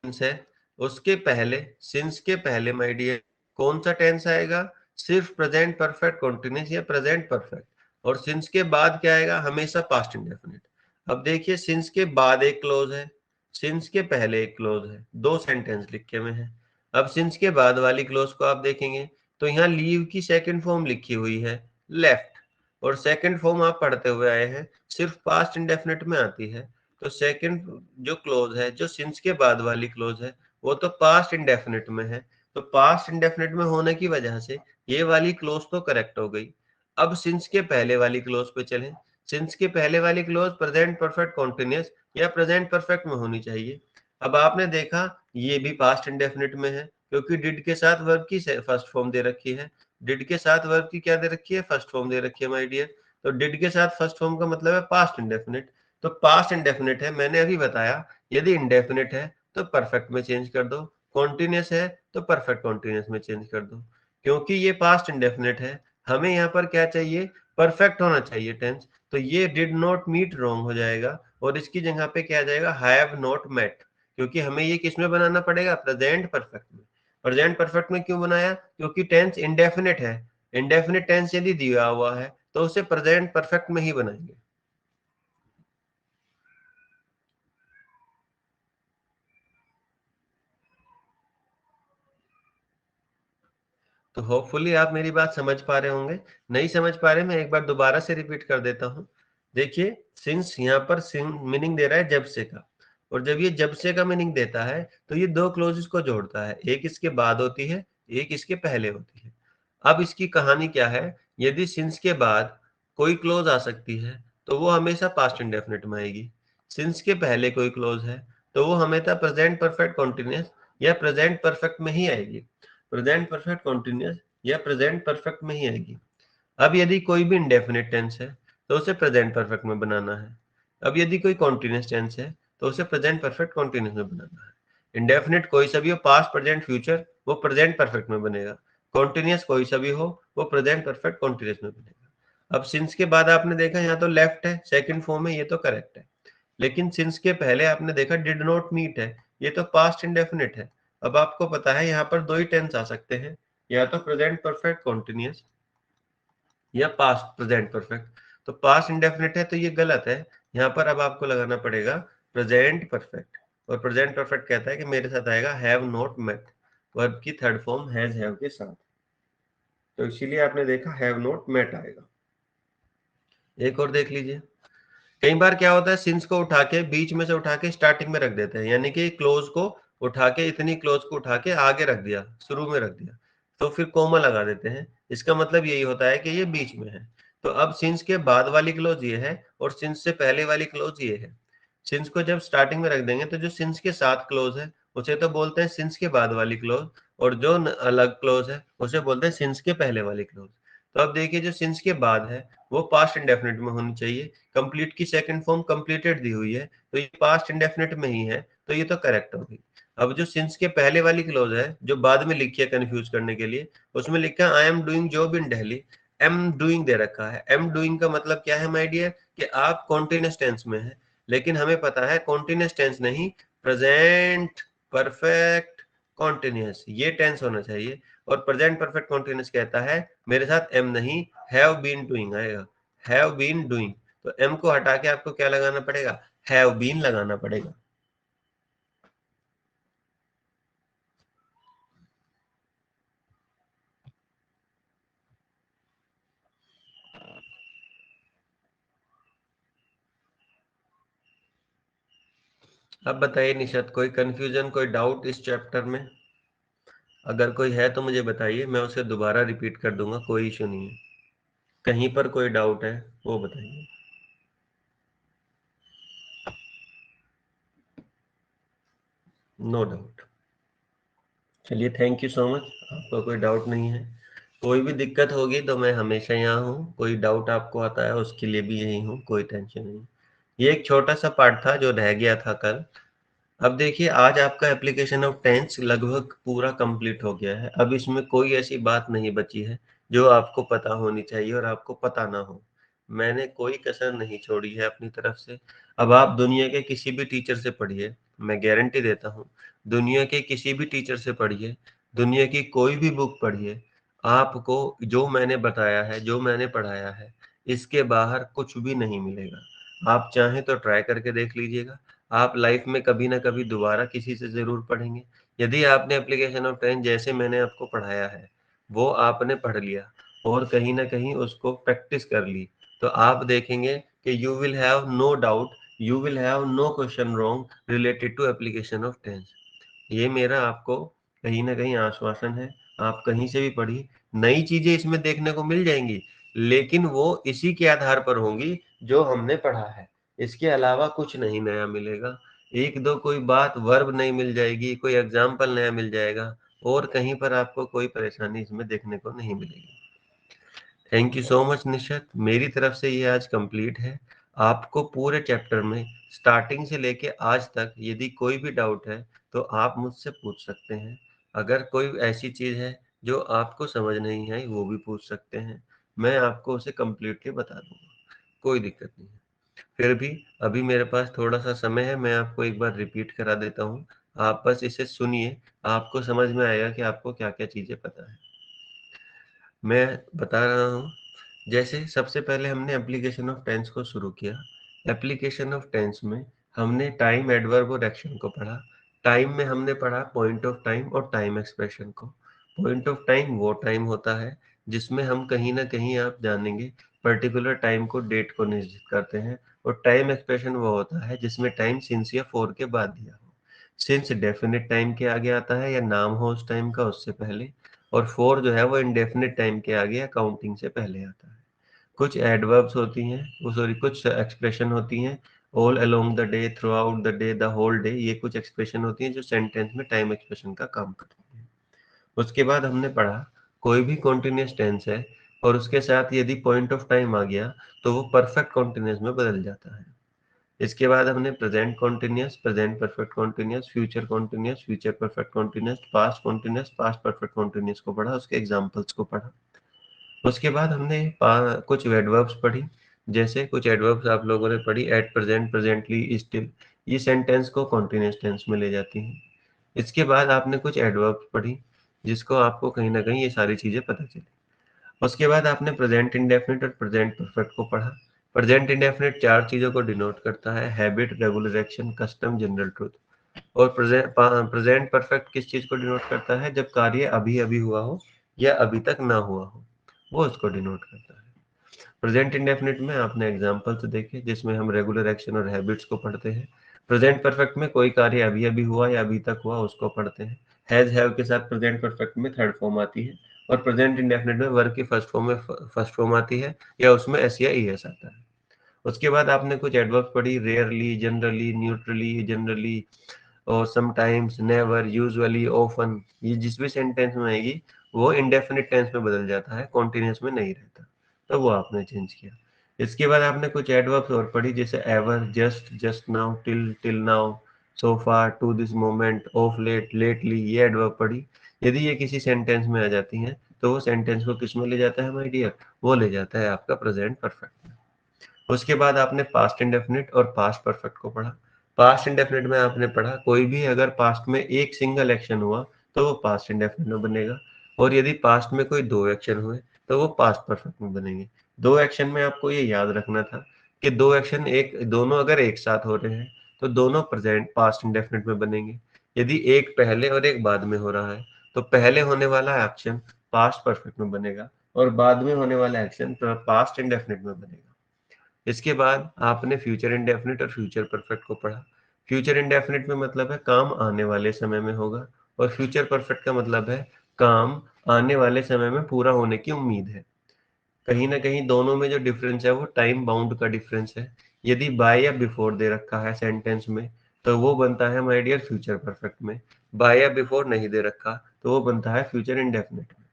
सिंस है, उसके पहले, सिंस के पहले माय डियर कौन सा टेंस आएगा, सिर्फ प्रेजेंट परफेक्ट कॉन्टिन्यूअस या प्रेजेंट परफेक्ट, और सिंस के बाद क्या आएगा, हमेशा पास्ट इंडेफिनिट। अब देखिए सिंस के बाद एक क्लोज है, सिंस के पहले एक क्लोज है, दो सेंटेंस लिखे हुए हैं। अब सिंस के बाद वाली क्लोज को आप देखेंगे तो यहाँ लीव की सेकंड फॉर्म लिखी हुई है, लेफ्ट, और सेकंड फॉर्म आप पढ़ते हुए आए हैं सिर्फ पास्ट इंडेफिनिट में आती है। तो सेकंड जो क्लोज है, जो सिंस के बाद वाली क्लोज है, वो तो पास्ट इंडेफिनिट में है। तो पास्ट इंडेफिनिट में होने की वजह से ये वाली क्लोज तो करेक्ट हो गई। अब सिंस के पहले वाली क्लोज पे चलें। सिंस के पहले वाली क्लोज प्रेजेंट परफेक्ट कॉन्टिन्यूअस या प्रेजेंट परफेक्ट में होनी चाहिए। अब आपने देखा ये भी पास्ट इंडेफिनिट में है क्योंकि डिड के साथ वर्ब की फर्स्ट फॉर्म दे रखी है। डिड के साथ वर्ब की क्या दे रखी है, फर्स्ट फॉर्म दे रखी है माय डियर। तो डिड के साथ फर्स्ट फॉर्म का मतलब है पास्ट इंडेफिनिट। तो पास्ट इंडेफिनिट है, मैंने अभी बताया यदि इंडेफिनिट है तो परफेक्ट में चेंज कर दो, कॉन्टिन्यूअस है तो परफेक्ट कॉन्टिन्यूअस में चेंज कर दो। क्योंकि ये पास्ट इंडेफिनिट है, हमें यहाँ पर क्या चाहिए, परफेक्ट होना चाहिए टेंस। तो ये डिड नॉट मीट रॉन्ग हो जाएगा और इसकी जगह पे क्या आ जाएगा, हैव नॉट मेट। क्योंकि हमें ये किस में बनाना पड़ेगा, प्रेजेंट परफेक्ट में। प्रेजेंट परफेक्ट में क्यों बनाया, क्योंकि टेंस इंडेफिनिट है। इंडेफिनिट टेंस यदि दिया हुआ है तो उसे प्रेजेंट परफेक्ट में ही बनाएंगे। तो होपफुली आप मेरी बात समझ पा रहे होंगे। नहीं समझ पा रहे, मैं एक बार दोबारा से रिपीट कर देता हूँ। देखिए, सिंस यहाँ पर मीनिंग दे रहा है जब से का, और जब ये जब से का मीनिंग देता है तो ये दो क्लोजेस को जोड़ता है, एक इसके बाद होती है, एक इसके पहले होती है। अब इसकी कहानी क्या है, यदि सिंस के बाद कोई क्लोज आ सकती है तो वो हमेशा पास्ट इंडेफिनिट में आएगी। सिंस के पहले कोई क्लोज है तो वो हमेशा प्रेजेंट परफेक्ट कॉन्टिन्यूअस या प्रेजेंट परफेक्ट में ही आएगी। प्रेजेंट परफेक्ट कॉन्टिन्यूअस या प्रेजेंट परफेक्ट में ही आएगी। अब यदि कोई भी इंडेफिनिट टेंस है तो उसे प्रेजेंट परफेक्ट में बनाना है। अब यदि कोई कॉन्टिन्यूअस टेंस है तो उसे प्रेजेंट परफेक्ट कॉन्टिन्यूअस में बनाना है। इंडेफिनिट कोई सा भी हो, पास्ट प्रेजेंट फ्यूचर, वो प्रेजेंट परफेक्ट में बनेगा। कॉन्टिन्यूअस कोई सा भी हो, वो प्रेजेंट परफेक्ट कॉन्टिन्यूअस में बनेगा। अब सिंस के बाद आपने देखा यहाँ तो लेफ्ट है, सेकंड फॉर्म है, ये तो करेक्ट है। लेकिन सिंस के पहले आपने देखा डिड नॉट मीट है, ये तो पास्ट इंडेफिनिट है। अब आपको पता है यहाँ पर दो ही टेंस आ सकते हैं, या तो प्रेजेंट परफेक्ट कॉन्टिन्यूअस या पास्ट प्रेजेंट परफेक्ट। तो पास्ट इंडेफिनिट है तो ये गलत है। यहाँ पर अब आपको लगाना पड़ेगा प्रेजेंट परफेक्ट, और प्रेजेंट परफेक्ट कहता है कि मेरे साथ आएगा हैव नॉट मेट, वर्ब की थर्ड फॉर्म हैज हैव के साथ। तो इसीलिए आपने देखा हैव नॉट मेट आएगा। एक और देख लीजिए, कई बार क्या होता है, सिंस को उठा के बीच में से उठा के स्टार्टिंग में रख देते हैं, यानी कि क्लोज को उठा के, इतनी क्लोज को उठा के आगे रख दिया, शुरू में रख दिया, तो फिर कोमा लगा देते हैं। इसका मतलब यही होता है कि ये बीच में है। तो अब सिंस के बाद वाली क्लोज ये है और सिंस से पहले वाली क्लोज ये है। सिंस को जब स्टार्टिंग में रख देंगे तो जो सिंस के साथ क्लोज है उसे तो बोलते हैं सिंस के बाद वाली क्लोज, और जो अलग क्लोज है उसे बोलते हैं सिंस के पहले वाली क्लोज। तो अब देखिए, जो सिंस के बाद है वो पास्ट इंडेफिनिट में होनी चाहिए। कंप्लीट की सेकंड फॉर्म कंप्लीटेड दी हुई है तो ये पास्ट इंडेफिनिट में ही है, तो ये तो करेक्ट होगी। अब जो सिंस के पहले वाली क्लोज है जो बाद में लिखी है कंफ्यूज करने के लिए, उसमें लिखा है I am doing job in Delhi. Am doing they रखा है। एम डूइंग का मतलब क्या है माय डियर, कि आप कॉन्टिन्यूअस टेंस में है। लेकिन हमें पता है कॉन्टिन्यूअस टेंस नहीं, प्रेजेंट परफेक्ट कॉन्टिन्यूअस ये टेंस होना चाहिए। और प्रेजेंट परफेक्ट कॉन्टिन्यूअस कहता है मेरे साथ एम नहीं, हैव बीन डूइंग आएगा, हैव बीन डूइंग। तो एम को हटा के आपको क्या लगाना पड़ेगा, हैव बीन लगाना पड़ेगा। अब बताइए निशत, कोई कंफ्यूजन, कोई डाउट इस चैप्टर में? अगर कोई है तो मुझे बताइए, मैं उसे दोबारा रिपीट कर दूंगा, कोई इशू नहीं है। कहीं पर कोई डाउट है वो बताइए। No doubt. चलिए, थैंक यू सो मच। आपको कोई डाउट नहीं है। कोई भी दिक्कत होगी तो मैं हमेशा यहाँ हूँ, कोई डाउट आपको आता है उसके लिए भी यही हूँ, कोई टेंशन नहीं। ये एक छोटा सा पार्ट था जो रह गया था कल। अब देखिए, आज आपका एप्लीकेशन ऑफ टेंस लगभग पूरा कंप्लीट हो गया है। अब इसमें कोई ऐसी बात नहीं बची है जो आपको पता होनी चाहिए और आपको पता ना हो। मैंने कोई कसर नहीं छोड़ी है अपनी तरफ से। अब आप दुनिया के किसी भी टीचर से पढ़िए, मैं गारंटी देता हूँ, दुनिया के किसी भी टीचर से पढ़िए, दुनिया की कोई भी बुक पढ़िए, आपको जो मैंने बताया है, जो मैंने पढ़ाया है, इसके बाहर कुछ भी नहीं मिलेगा। आप चाहें तो ट्राई करके देख लीजिएगा। आप लाइफ में कभी ना कभी दोबारा किसी से ज़रूर पढ़ेंगे। यदि आपने एप्लीकेशन ऑफ टेंस जैसे मैंने आपको पढ़ाया है, वो आपने पढ़ लिया और कहीं न कहीं उसको प्रैक्टिस कर ली, तो आप देखेंगे कि you will have no doubt, you will have no question wrong related to application of tense. ये मेरा आपको कहीं न कहीं आश्वासन है। आप कहीं से भी पढ़िए, नई चीज़ें इसमें देखने को मिल जाएँगी, लेकिन वो इसी के आधार पर होंगी जो हमने पढ़ा है। इसके अलावा कुछ नहीं नया मिलेगा। 1-2 कोई बात वर्ब नहीं मिल जाएगी, कोई एग्ज़ाम्पल नया मिल जाएगा, और कहीं पर आपको कोई परेशानी इसमें देखने को नहीं मिलेगी। थैंक यू सो मच निशत। मेरी तरफ से ये आज कंप्लीट है। आपको पूरे चैप्टर में स्टार्टिंग से लेके आज तक यदि कोई भी डाउट है तो आप मुझसे पूछ सकते हैं। अगर कोई ऐसी चीज़ है जो आपको समझ नहीं आई वो भी पूछ सकते हैं। मैं आपको उसे कंप्लीटली बता दूंगा। कोई दिक्कत नहीं है। फिर भी अभी मेरे पास थोड़ा-सा समय है, मैं आपको एक बार रिपीट करा देता हूँ। आप बस इसे सुनिए, आपको समझ में आएगा कि आपको क्या-क्या चीज़ें पता है। मैं बता रहा हूँ, जैसे सबसे पहले हमने एप्लीकेशन ऑफ टेंस को शुरू किया। एप्लीकेशन ऑफ टेंस में हमने टाइम, एडवर्ब और एक्शन को पढ़ा। टाइम में हमने पढ़ा पॉइंट ऑफ टाइम और टाइम एक्सप्रेशन को। पॉइंट ऑफ टाइम वो टाइम होता है जिसमें हम कहीं न कहीं आप जानेंगे पर्टिकुलर टाइम को, डेट को निश्चित करते हैं, और टाइम एक्सप्रेशन वो होता है जिसमें टाइम सिंस या फॉर के बाद दिया हो। सिंस डेफिनिट टाइम के आगे आता है या नाम हो उस टाइम का उससे पहले, और फॉर जो है वो इंडेफिनिट टाइम के आगे या काउंटिंग से पहले आता है। कुछ एडवर्ब्स होती हैं, वो सॉरी कुछ एक्सप्रेशन होती हैं, all along the day, throughout the day, the whole day, ये कुछ एक्सप्रेशन होती हैं जो सेंटेंस में टाइम एक्सप्रेशन का काम करती हैं। उसके बाद हमने पढ़ा कोई भी कॉन्टिन्यूअस टेंस है और उसके साथ यदि पॉइंट ऑफ टाइम आ गया तो वो परफेक्ट कॉन्टिन्यूअस में बदल जाता है। इसके बाद हमने present continuous, present perfect continuous, future continuous, future perfect continuous, past continuous, past perfect continuous को पढ़ा, उसके एग्जांपल्स को पढ़ा। उसके बाद हमने कुछ एडवर्ब्स पढ़ी, जैसे कुछ एडवर्ब्स आप लोगों ने पढ़ी, एट प्रेजेंट, प्रेजेंटली, स्टिल, ये सेंटेंस को कॉन्टिन्यूअस टेंस में ले जाती हैं। इसके बाद आपने कुछ एडवर्ब्स पढ़ी जिसको आपको कहीं ना कहीं ये सारी चीजें पता चली। उसके बाद आपने प्रेजेंट इंडेफिनिट और प्रेजेंट परफेक्ट को पढ़ा। प्रेजेंट इंडेफिनिट चार चीजों को डिनोट करता है, habit, regular action, custom, general truth. और प्रेजेंट परफेक्ट किस चीज को डिनोट करता है, जब कार्य अभी अभी हुआ हो या अभी तक ना हुआ हो, वो उसको डिनोट करता है। प्रेजेंट इंडेफिनिट में आपने एग्जांपल्स देखे जिसमें हम रेगुलर एक्शन और हैबिट्स को पढ़ते हैं। प्रेजेंट परफेक्ट में कोई कार्य अभी अभी हुआ या अभी तक हुआ उसको पढ़ते हैं। हैज, हैव के साथ प्रेजेंट परफेक्ट में थर्ड फॉर्म आती है, और प्रेजेंट इंडेफिनिट में वर्ब की फर्स्ट फॉर्म में फर्स्ट फॉर्म आती है, या उसमें एस या ईएस आता है। उसके बाद आपने कुछ एडवर्ब पढ़ी, रेयरली, जनरली, न्यूट्रली, जनरली, और समटाइम्स, नेवर, यूजुअली, ऑफन। ये जिस भी सेंटेंस में आएगी वो इंडेफिनिट टेंस में बदल जाता है, कॉन्टिन्यूअस में नहीं रहता, तो वो आपने चेंज किया। इसके बाद आपने कुछ एडवर्ब्स और पढ़ी, जैसे ever, just, just now, till, till now, so far, to this moment, of late, lately, ये एडवर्ब पढ़ी। यदि ये किसी सेंटेंस में आ जाती हैं तो वो सेंटेंस को किस में ले जाता है माय डियर, वो ले जाता है आपका प्रेजेंट परफेक्ट में। उसके बाद आपने पास्ट इंडेफिनिट और पास्ट परफेक्ट को पढ़ा। पास्ट इंडेफिनिट में आपने पढ़ा कोई भी अगर पास्ट में एक सिंगल एक्शन हुआ तो वो पास्ट इंडेफिनिट में बनेगा, और यदि पास्ट में कोई दो एक्शन हुए तो वो पास्ट परफेक्ट में बनेंगे। दो एक्शन में आपको ये याद रखना था कि दो एक्शन एक दोनों अगर एक साथ हो रहे हैं तो दोनों प्रेजेंट पास्ट इंडेफिनिट में बनेंगे। यदि एक पहले और एक बाद में हो रहा है तो पहले होने वाला एक्शन पास्ट परफेक्ट में बनेगा और बाद में होने वाला एक्शन पास्ट इंडेफिनिट में बनेगा। इसके बाद आपने फ्यूचर इंडेफिनिट और फ्यूचर परफेक्ट को पढ़ा। फ्यूचर इंडेफिनिट में मतलब है काम आने वाले समय में होगा, और फ्यूचर परफेक्ट का मतलब है काम आने वाले समय में पूरा होने की उम्मीद है। कहीं ना कहीं दोनों में जो डिफरेंस है वो टाइम बाउंड का डिफरेंस है। यदि बाय या बिफोर दे रखा है सेंटेंस में तो वो बनता है माय डियर फ्यूचर परफेक्ट में। बाय या बिफोर नहीं दे रखा तो वो बनता है फ्यूचर इंडेफिनिट में।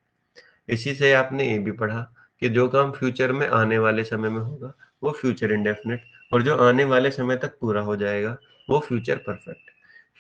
इसी से आपने ये भी पढ़ा कि जो काम फ्यूचर में आने वाले समय में होगा वो फ्यूचर इंडेफिनिट, और जो आने वाले समय तक पूरा हो जाएगा वो फ्यूचर परफेक्ट।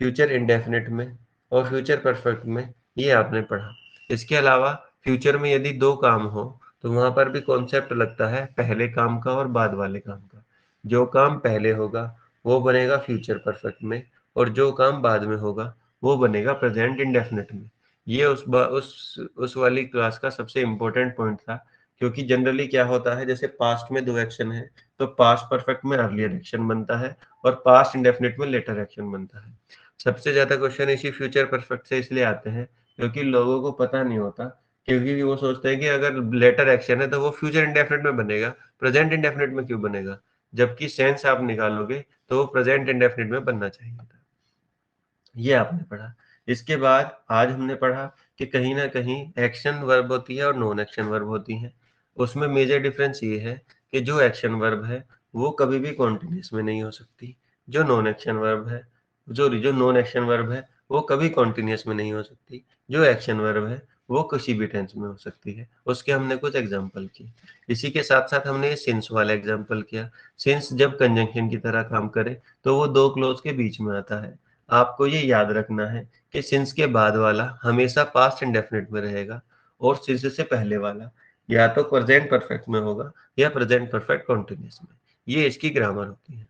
फ्यूचर इंडेफिनिट में और फ्यूचर परफेक्ट में ये आपने पढ़ा। इसके अलावा फ्यूचर में यदि दो काम हो तो वहां पर भी कॉन्सेप्ट लगता है पहले काम का और बाद वाले काम का। जो काम पहले होगा वो बनेगा फ्यूचर परफेक्ट में, और जो काम बाद में होगा वो बनेगा प्रेजेंट इंडेफिनिट में। ये उस वाली क्लास का सबसे इम्पोर्टेंट पॉइंट था, क्योंकि जनरली क्या होता है जैसे पास्ट में दो एक्शन है तो पास्ट परफेक्ट में अर्लियर एक्शन बनता है और पास्ट इंडेफिनिट में लेटर एक्शन बनता है। सबसे ज्यादा क्वेश्चन इसी फ्यूचर परफेक्ट से इसलिए आते हैं क्योंकि लोगों को पता नहीं होता, क्योंकि वो सोचते हैं कि अगर लेटर एक्शन है तो वो फ्यूचर इंडेफिनिट में बनेगा, प्रेजेंट इंडेफिनिट में क्यों बनेगा, जबकि सेंस आप निकालोगे तो वो प्रेजेंट इंडेफिनिट में बनना चाहिए था। ये आपने पढ़ा। इसके बाद आज हमने पढ़ा कि कहीं न कहीं एक्शन वर्ब होती है और नॉन एक्शन वर्ब होती हैं। उसमें मेजर डिफरेंस ये है कि जो एक्शन वर्ब है, वो कभी भी कॉन्टिन्यूअस में नहीं हो सकती। जो नॉन एक्शन वर्ब है जो नॉन एक्शन वर्ब है, वो कभी कॉन्टिन्यूअस में नहीं हो सकती। जो एक्शन वर्ब है, वो किसी भी टेंस में हो सकती है। उसके हमने कुछ एग्जाम्पल किए। इसी के साथ-साथ हमने सिंस वाला एग्जाम्पल किया। सिंस जब कंजंक्शन की तरह काम करे, तो वो 2 क्लॉज़ के बीच में आता है। आपको ये याद रखना है कि सिंस के बाद वाला हमेशा पास्ट इंडेफिनिट में रहेगा, और सिंस से पहले वाला या तो प्रेजेंट परफेक्ट में होगा या प्रेजेंट परफेक्ट कंटीन्यूअस में। ये इसकी ग्रामर होती है।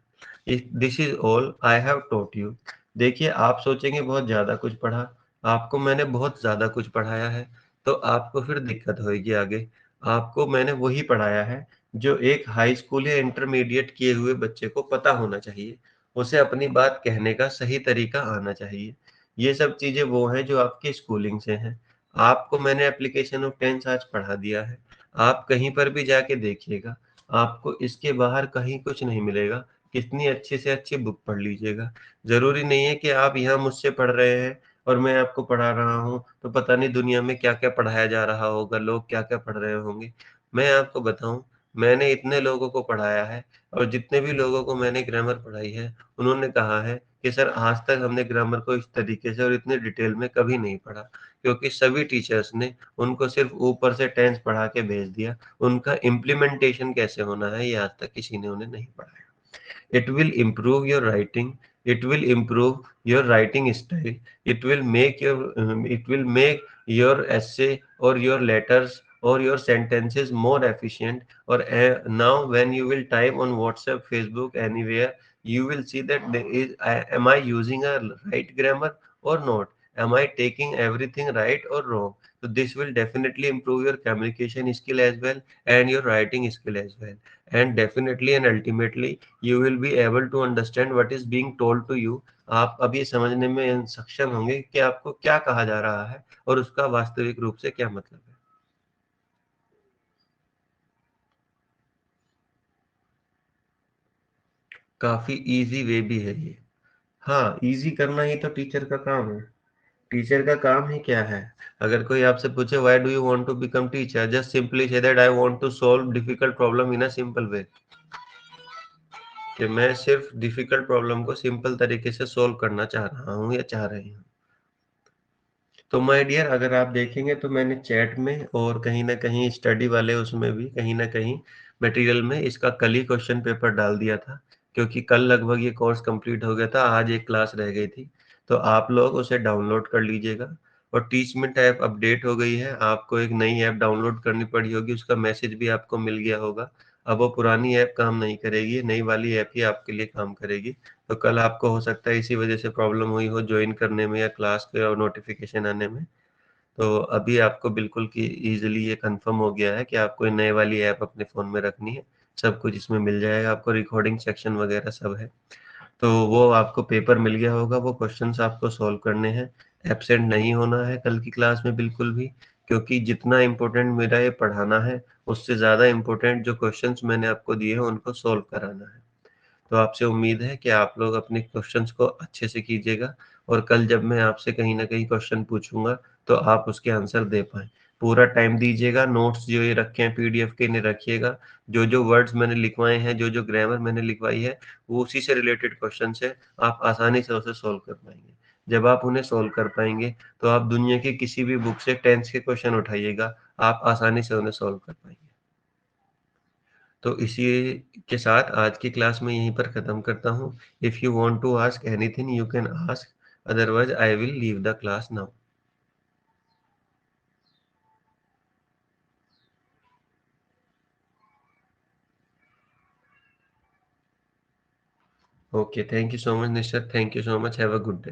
This is all I have taught you. देखिए, आप सोचेंगे बहुत ज़्यादा कुछ पढ़ा, आपको मैंने बहुत ज़्यादा कुछ पढ़ाया है, तो आपको फिर दिक्कत होएगी आगे। आपको मैंने वही पढ़ाया है, जो एक हाई स्कूल या इंटरमीडिएट किए हुए बच्चे को पता होना चाहिए। उसे अपनी बात कहने का सही तरीका आना चाहिए। ये सब चीज़ें वो हैं जो आपकी स्कूलिंग से हैं। आपको मैंने एप्लीकेशन ऑफ टेंस आज पढ़ा दिया है। आप कहीं पर भी जाके देखिएगा, आपको इसके बाहर कहीं कुछ नहीं मिलेगा। कितनी अच्छी से अच्छी बुक पढ़ लीजिएगा। ज़रूरी नहीं है कि आप यहाँ मुझसे पढ़ रहे हैं और मैं आपको पढ़ा रहा हूँ, तो पता नहीं दुनिया में क्या-क्या पढ़ाया जा रहा होगा, लोग क्या-क्या पढ़ रहे होंगे। मैं आपको बताऊँ, मैंने इतने लोगों को पढ़ाया है और जितने भी लोगों को मैंने ग्रामर पढ़ाई है, उन्होंने कहा है कि सर आज तक हमने ग्रामर को इस तरीके से और इतने डिटेल में कभी नहीं पढ़ा। क्योंकि सभी टीचर्स ने उनको सिर्फ़ ऊपर से टेंस पढ़ा के भेज दिया। उनका इम्प्लीमेंटेशन कैसे होना है, ये आज तक किसी ने उन्हें नहीं पढ़ाया। It will improve your writing. It will improve your writing style. It will make your essay or your letters or your sentences more efficient. Or now when you will type on WhatsApp, Facebook, anywhere, you will see that am I using a right grammar or not? Am I taking everything right or wrong? So this will definitely improve your communication skill as well and your writing skill as well. And definitely and ultimately you will be able to understand what is being told to you। आप अब ये समझने में सक्षम होंगे कि आपको क्या कहा जा रहा है और उसका वास्तविक रूप से क्या मतलब है। काफ़ी ईज़ी वे भी है ये। हाँ, ईज़ी करना ही तो टीचर का काम है। टीचर का काम ही क्या है? अगर कोई आपसे पूछे why do you want to become teacher? Just simply say that I want to solve difficult problem in a simple way. कि मैं सिर्फ़ डिफिकल्ट प्रॉब्लम को सिंपल तरीके से सॉल्व करना चाह रहा हूँ या चाह रही हूँ। तो माय डियर, अगर आप देखेंगे तो मैंने चैट में और कहीं न कहीं स्टडी वाले उसमें भी कहीं न कहीं मटेरियल में इसका कल ही क्वेश्चन पेपर डाल दिया था, क्योंकि कल लगभग ये कोर्स कंप्लीट हो गया था, आज एक क्लास रह गई थी। तो आप लोग उसे डाउनलोड कर लीजिएगा और टीचमेंट ऐप अपडेट हो गई है, आपको एक नई ऐप डाउनलोड करनी पड़ी होगी, उसका मैसेज भी आपको मिल गया होगा। अब वो पुरानी ऐप काम नहीं करेगी, नई वाली ऐप ही आपके लिए काम करेगी। तो कल आपको हो सकता है इसी वजह से प्रॉब्लम हुई हो जॉइन करने में या क्लास के नोटिफ़िकेशन आने में। तो अभी आपको बिल्कुल कि ईज़िली ये कन्फर्म हो गया है कि आपको ये नए वाली ऐप अपने फ़ोन में रखनी है। सब कुछ इसमें मिल जाएगा, आपको रिकॉर्डिंग सेक्शन वगैरह सब है। तो वो आपको पेपर मिल गया होगा, वो क्वेश्चन्स आपको सॉल्व करने हैं। एब्सेंट नहीं होना है कल की क्लास में बिल्कुल भी, क्योंकि जितना इम्पोर्टेंट मेरा ये पढ़ाना है, उससे ज़्यादा इम्पोर्टेंट जो क्वेश्चन्स मैंने आपको दिए हैं, उनको सॉल्व कराना है। तो आपसे उम्मीद है कि आप लोग अपने क्वेश्चंस को अच्छे से कीजिएगा और कल जब मैं आपसे कहीं न कहीं क्वेश्चन पूछूँगा, तो आप उसके आंसर दे पाएँ। पूरा टाइम दीजिएगा, नोट्स जो ये रखे हैं पीडीएफ के इन्हें रखिएगा। जो-जो वर्ड्स मैंने लिखवाए हैं, जो-जो ग्रामर मैंने लिखवाई है, वो उसी से रिलेटेड क्वेश्चन्स हैं, आप आसानी से उसे सॉल्व कर पाएँगे। जब आप उन्हें सॉल्व कर पाएँगे, तो आप दुनिया की किसी भी बुक से टेंस के क्वेश्चन उठाइएगा, आप आसानी से उन्हें सॉल्व कर पाएँगे। तो इसी के साथ आज की क्लास मैं यहीं पर ख़त्म करता हूँ। If you want to ask anything you can ask, otherwise I will leave the class now. Okay, thank you so much Nishar, thank you so much, have a good day.